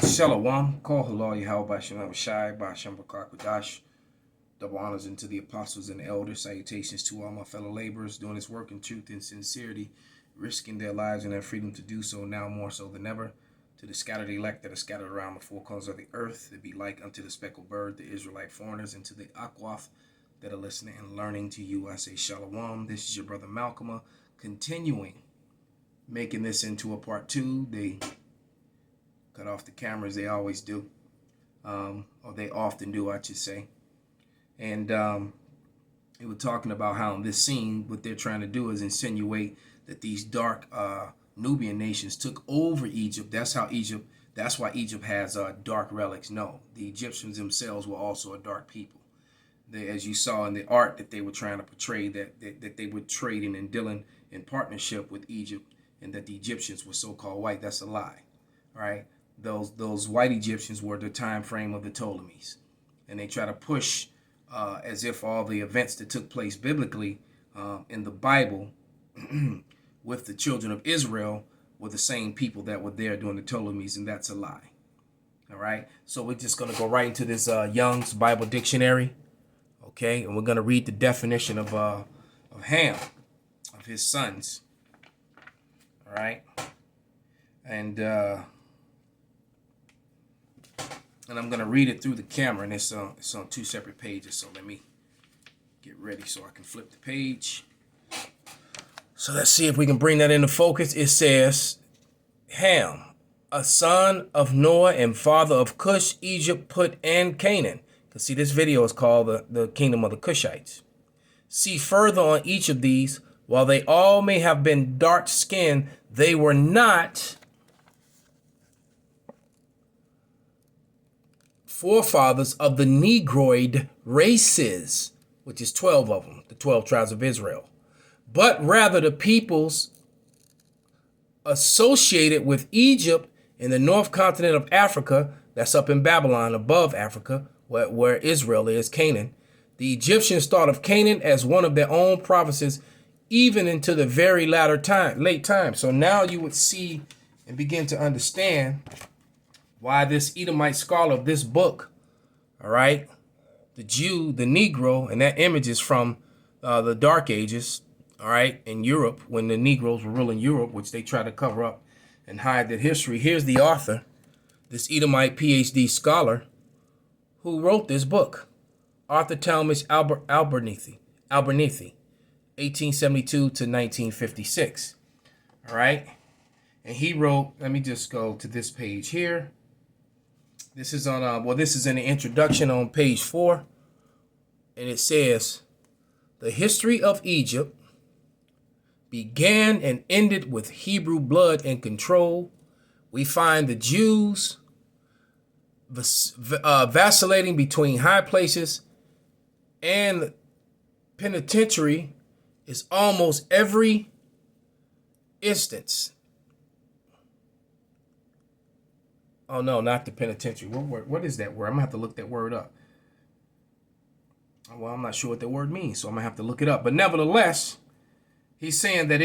Shalom, call halal Yahweh Shalom Shai, Basham Bakakwadash. Double honors unto the apostles and the elders. Salutations to all my fellow laborers doing this work in truth and sincerity, risking their lives and their freedom to do so now more so than ever. To the scattered elect that are scattered around the four corners of the earth, to be like unto the speckled bird, the Israelite foreigners, and to the Akwath that are listening and learning to you, I say Shalom. This is your brother Malcolm, continuing, making this into a part two. They cut off the cameras, they always do, or they often do, I should say. And they were talking about how in this scene, what they're trying to do is insinuate that these dark Nubian nations took over Egypt. That's why Egypt has dark relics. No, the Egyptians themselves were also a dark people. As you saw in the art that they were trying to portray, that they were trading and dealing in partnership with Egypt, and that the Egyptians were so-called white. That's a lie. All right. Those white Egyptians were the time frame of the Ptolemies, and they try to push as if all the events that took place biblically in the Bible with the children of Israel were the same people that were there during the Ptolemies, and that's a lie. All right, so we're just going to go right into this Young's Bible Dictionary, okay, and we're going to read the definition of Ham, of his sons. All right, and I'm going to read it through the camera, and it's on two separate pages, so let me get ready so I can flip the page. So let's see if we can bring that into focus. It says, Ham, a son of Noah and father of Cush, Egypt, Put, and Canaan. Because see, this video is called the Kingdom of the Cushites. See further on each of these, while they all may have been dark-skinned, they were not forefathers of the Negroid races, which is 12 of them, the 12 tribes of Israel, but rather the peoples associated with Egypt in the north continent of Africa, that's up in Babylon, above Africa, where Israel is, Canaan. The Egyptians thought of Canaan as one of their own provinces, even into the very late time. So now you would see and begin to understand why this Edomite scholar of this book, all right, the Jew, the Negro, and that image is from the Dark Ages, all right, in Europe, when the Negroes were ruling Europe, which they try to cover up and hide their history. Here's the author, this Edomite PhD scholar, who wrote this book, Arthur Talmage Abernethy, 1872 to 1956, all right? And he wrote, let me just go to this page here. This is on, this is in the introduction on page 4. And it says, the history of Egypt began and ended with Hebrew blood and control. We find the Jews vacillating between high places and penitentiary is almost every instance. Oh, no, not the penitentiary. What is that word? I'm going to have to look that word up. Well, I'm not sure what that word means, so I'm going to have to look it up. But nevertheless, he's saying that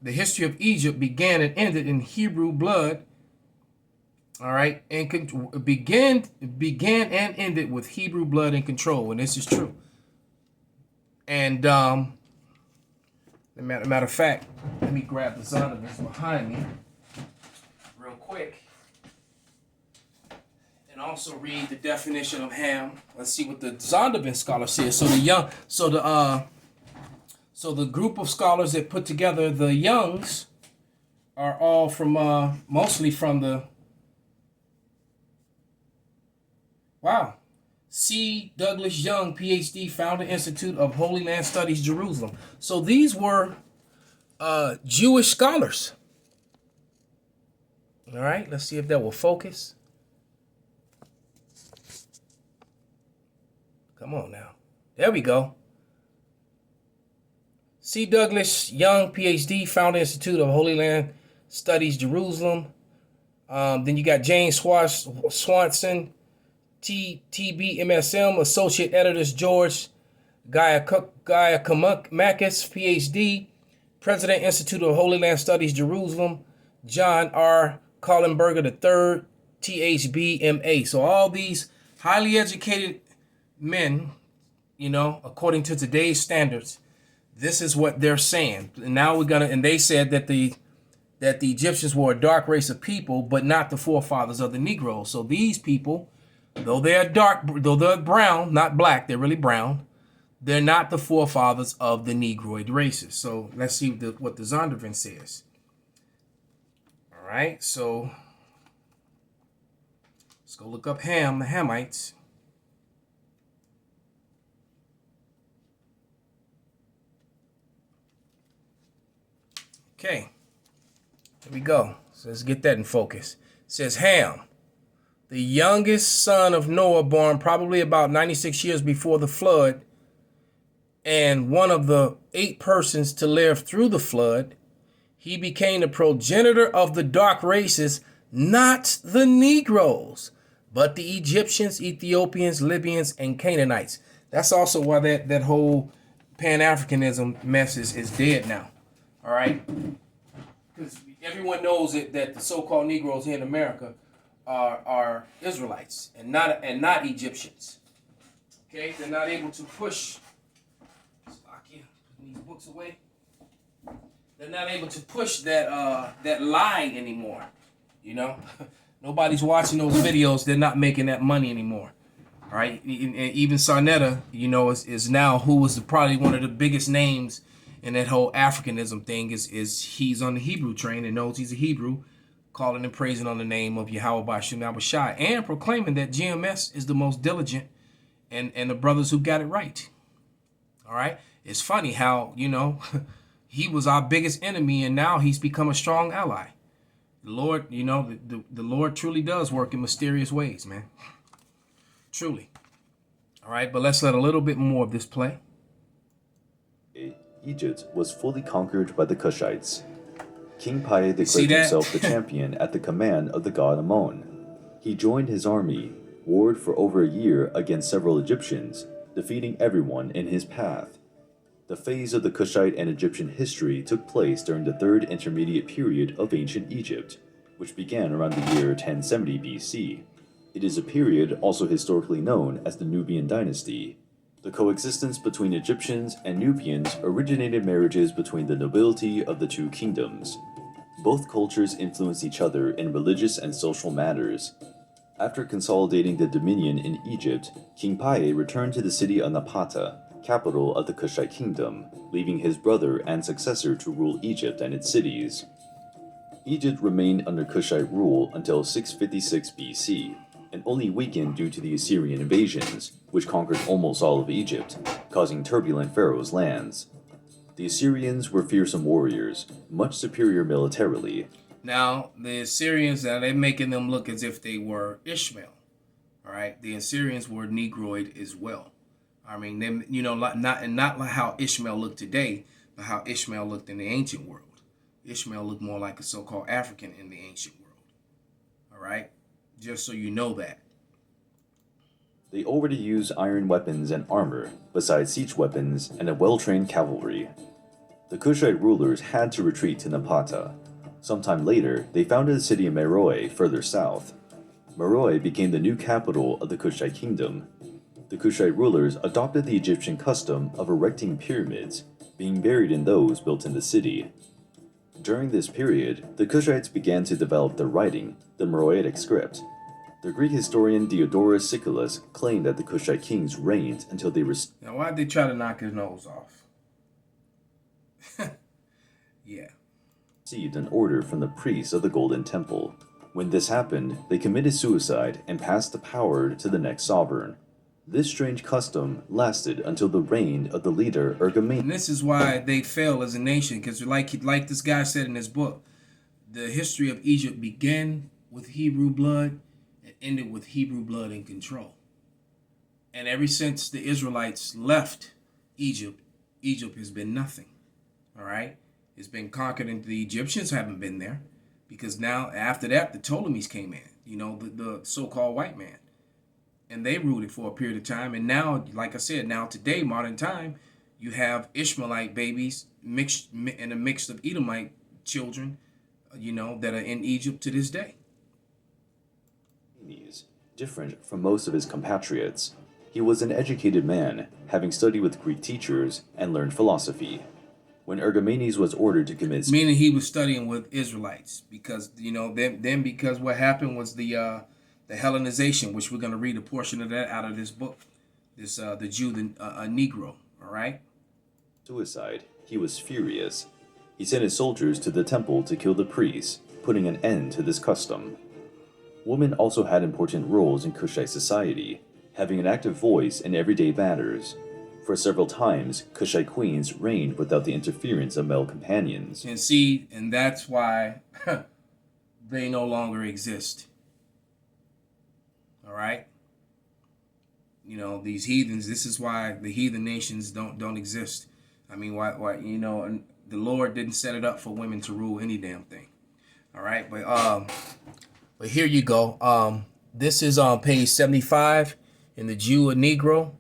the history of Egypt began and ended in Hebrew blood. All right, and began and ended with Hebrew blood and control, and this is true. And matter of fact, let me grab the Zondervan's behind me real quick, and also read the definition of Ham. Let's see what the Zondervan scholar says. So the group of scholars that put together the Youngs are all from mostly from the C. Douglas Young, PhD, founder Institute of Holy Land Studies, Jerusalem. So these were Jewish scholars. All right, let's see if that will focus. Come on now. There we go. C. Douglas Young, PhD, founder Institute of Holy Land Studies, Jerusalem. Then you got James Swanson, TB MSM, Associate Editors George Giacomakis, PhD, President Institute of Holy Land Studies, Jerusalem. John R. Kallenberger the third, THBMA. So all these highly educated men, you know, according to today's standards, this is what they're saying. And now and they said that the Egyptians were a dark race of people, but not the forefathers of the Negroes. So these people, though they're brown, not black, they're really brown, they're not the forefathers of the Negroid races. So let's see what the Zondervan says. All right, so let's go look up Ham, the Hamites. Okay, here we go. So let's get that in focus. It says Ham, the youngest son of Noah, born probably about 96 years before the flood, and one of the 8 persons to live through the flood, he became the progenitor of the dark races, not the Negroes, but the Egyptians, Ethiopians, Libyans, and Canaanites. That's also why that whole Pan-Africanism mess is dead now. All right? Because everyone knows that the so-called Negroes here in America are Israelites and not Egyptians. Okay? They're not able to push... These books away. They're not able to push that lie anymore. You know, nobody's watching those videos. They're not making that money anymore. All right, even Sarnetta, you know, is now who was probably one of the biggest names in that whole Africanism thing. Is he's on the Hebrew train and knows he's a Hebrew, calling and praising on the name of Yahweh Bashim Abishai and proclaiming that GMS is the most diligent and the brothers who got it right. All right. It's funny how, you know, he was our biggest enemy and now he's become a strong ally. The Lord, you know, the Lord truly does work in mysterious ways, man. Truly. All right, but let's let a little bit more of this play. Egypt was fully conquered by the Cushites. King Pi declared himself the champion at the command of the god Ammon. He joined his army, warred for over a year against several Egyptians, defeating everyone in his path. The phase of the Cushite and Egyptian history took place during the Third Intermediate Period of ancient Egypt, which began around the year 1070 BC. It is a period also historically known as the Nubian dynasty. The coexistence between Egyptians and Nubians originated marriages between the nobility of the two kingdoms. Both cultures influenced each other in religious and social matters. After consolidating the dominion in Egypt, King Pi returned to the city of Napata, capital of the Kushite kingdom, leaving his brother and successor to rule Egypt and its cities. Egypt remained under Kushite rule until 656 BC, and only weakened due to the Assyrian invasions, which conquered almost all of Egypt, causing turbulent pharaohs' lands. The Assyrians were fearsome warriors, much superior militarily. Now, the Assyrians, they're making them look as if they were Ishmael. All right, the Assyrians were Negroid as well. I mean, them, you know, not like how Ishmael looked today, but how Ishmael looked in the ancient world. Ishmael looked more like a so-called African in the ancient world. All right, just so you know that. They already used iron weapons and armor, besides siege weapons and a well-trained cavalry. The Kushite rulers had to retreat to Napata. Sometime later, they founded the city of Meroe further south. Meroe became the new capital of the Kushite kingdom. The Kushite rulers adopted the Egyptian custom of erecting pyramids, being buried in those built in the city. During this period, the Kushites began to develop their writing, the Meroitic script. The Greek historian Diodorus Siculus claimed that the Kushite kings reigned until they Now, why'd they try to knock his nose off? Yeah. received an order from the priests of the Golden Temple. When this happened, they committed suicide and passed the power to the next sovereign. This strange custom lasted until the reign of the leader Ergamene. And this is why they fell as a nation, because like this guy said in his book, the history of Egypt began with Hebrew blood and ended with Hebrew blood in control. And ever since the Israelites left Egypt, Egypt has been nothing. All right? It's been conquered, and the Egyptians haven't been there, because now after that the Ptolemies came in, you know, the so-called white man. And they ruled it for a period of time. And now, like I said, now today, modern time, you have Ishmaelite babies mixed and a mix of Edomite children, that are in Egypt to this day. Different from most of his compatriots, he was an educated man, having studied with Greek teachers and learned philosophy. When Ergomenes was ordered to commit, meaning he was studying with Israelites, because because what happened was the Hellenization, which we're going to read a portion of that out of this book, the Jew, the Negro. All right. Suicide, he was furious. He sent his soldiers to the temple to kill the priests, putting an end to this custom. Women also had important roles in Kushite society, having an active voice in everyday matters. For several times, Kushite queens reigned without the interference of male companions. And that's why they no longer exist. All right? These heathens, this is why the heathen nations don't exist. I mean, why the Lord didn't set it up for women to rule any damn thing. All right? But here you go. This is on page 75 in the Jew or Negro.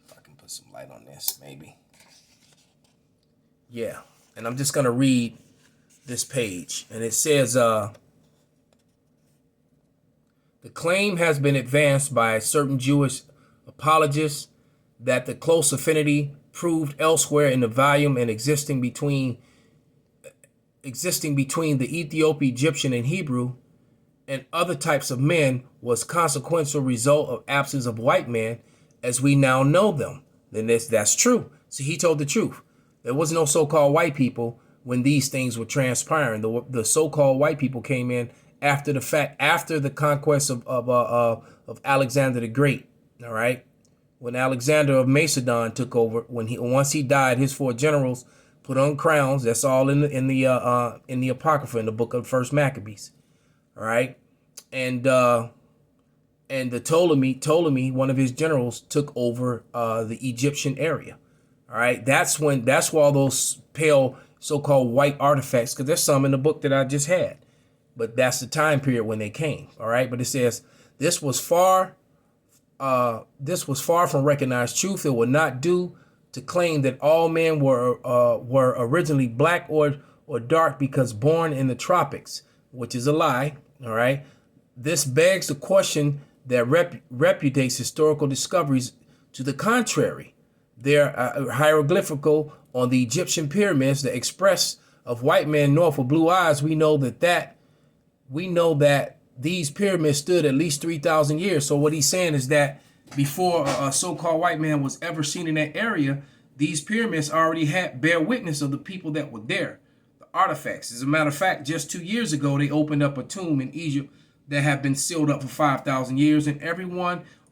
If I can put some light on this, maybe. Yeah. And I'm just going to read this page. And it says, the claim has been advanced by certain Jewish apologists that the close affinity proved elsewhere in the volume and existing between the Ethiopian, Egyptian, and Hebrew and other types of men was consequential result of absence of white men as we now know them. Then that's true. See, he told the truth. There was no so-called white people when these things were transpiring. The so-called white people came in after the fact, after the conquest of Alexander the Great. All right, when Alexander of Macedon took over, once he died, his 4 generals put on crowns. That's all in the Apocrypha, in the book of First Maccabees. All right, and the Ptolemy, one of his generals, took over the Egyptian area. All right, that's why all those pale so-called white artifacts, because there's some in the book that I just had, but that's the time period when they came. All right, but it says this was far from recognized truth. It would not do to claim that all men were originally black or dark because born in the tropics, which is a lie. All right, this begs the question that reputates historical discoveries to the contrary. They're hieroglyphical on the Egyptian pyramids, the express of white men north with blue eyes. We know that these pyramids stood at least 3,000 years. So what he's saying is that before a so-called white man was ever seen in that area, these pyramids already bear witness of the people that were there, the artifacts. As a matter of fact, just 2 years ago, they opened up a tomb in Egypt that have been sealed up for 5,000 years, and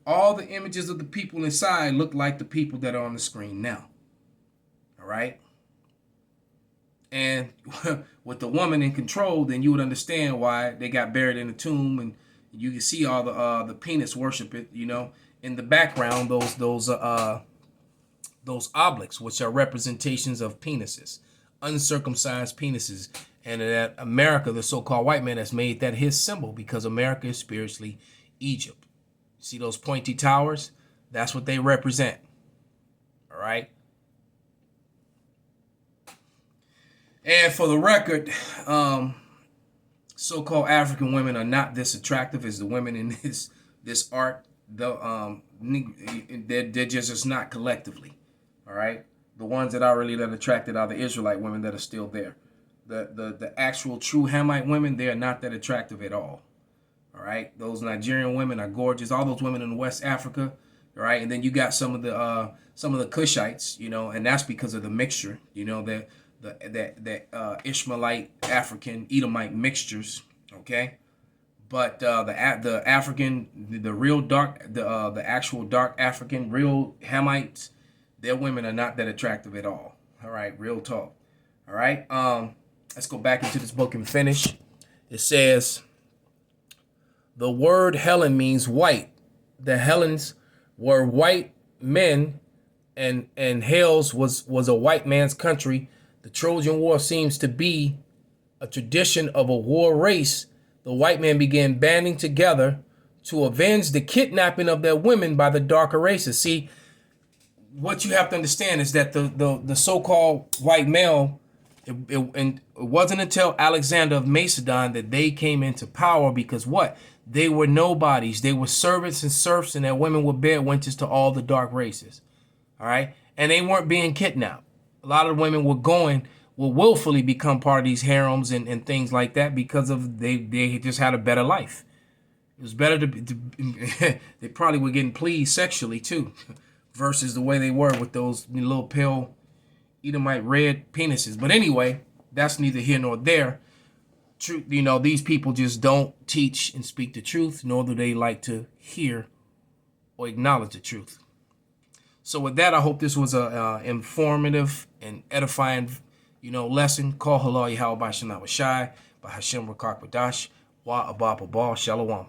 all the images of the people inside look like the people that are on the screen now. All right. And with the woman in control, then you would understand why they got buried in the tomb, and you can see all the penis worship. In the background, those obelisks, which are representations of penises, uncircumcised penises, and that America, the so-called white man, has made that his symbol because America is spiritually Egypt. See those pointy towers? That's what they represent. All right. And for the record, so-called African women are not this attractive as the women in this art. They're just not collectively. All right. The ones that are really that attracted are the Israelite women that are still there. The actual true Hamite women, they are not that attractive at all. All right. Those Nigerian women are gorgeous. All those women in West Africa. All right. And then you got some of the Cushites, and that's because of the mixture, that Ishmaelite, African, Edomite mixtures. Okay. But the African, the real dark, the actual dark African, real Hamites, their women are not that attractive at all. All right, real talk. All right, let's go back into this book and finish. It says, the word Helen means white. The Helens were white men, and Hellas was a white man's country. The Trojan War seems to be a tradition of a war race. The white men began banding together to avenge the kidnapping of their women by the darker races. See, what you have to understand is that the so-called white male And it wasn't until Alexander of Macedon that they came into power, because what? They were nobodies. They were servants and serfs, and their women were bare winters to all the dark races. All right? And they weren't being kidnapped. A lot of the women will willfully become part of these harems and things like that, because of they just had a better life. It was better they probably were getting pleased sexually too, versus the way they were with those little pale Edomite red penises. But anyway, that's neither here nor there. Truth, these people just don't teach and speak the truth, nor do they like to hear or acknowledge the truth. So with that, I hope this was a informative and edifying, lesson. Call Halal Yahweh Bashem Shai by Hashem Rakak Wadash Wa Abba Shalom.